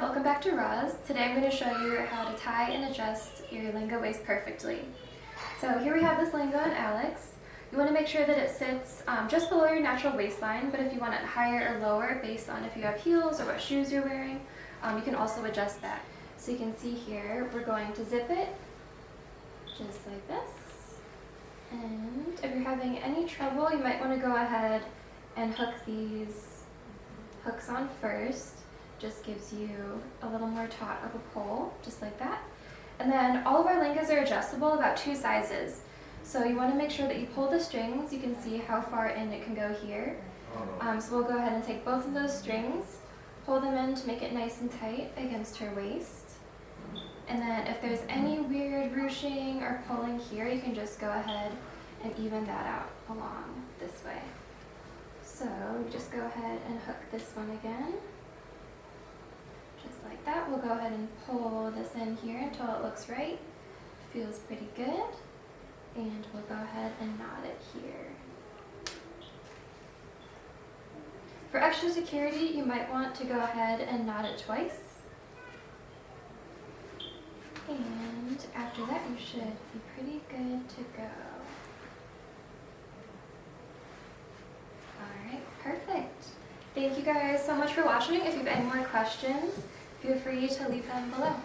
welcome back to RAAS. Today I'm going to show you how to tie and adjust your lehenga waist perfectly. So here we have this lehenga on Alex. You want to make sure that it sits just below your natural waistline, but if you want it higher or lower based on if you have heels or what shoes you're wearing, you can also adjust that. So you can see here, we're going to zip it just like this. And if you're having any trouble, you might want to go ahead and hook these hooks on first. Just gives you a little more taut of a pull, just like that. And then all of our lehengas are adjustable about 2 sizes. So you want to make sure that you pull the strings. You can see how far in it can go here. So we'll go ahead and take both of those strings, pull them in to make it nice and tight against her waist. And then if there's any weird ruching or pulling here, you can just go ahead and even that out along this way. So just go ahead and hook this one again. Just like that. We'll go ahead and pull this in here until it looks right. Feels pretty good. And we'll go ahead and knot it here. For extra security, you might want to go ahead and knot it twice. And after that, you should be pretty good to go. Alright, perfect. Thank you guys so much for watching. If you have any more questions, feel free to leave them below.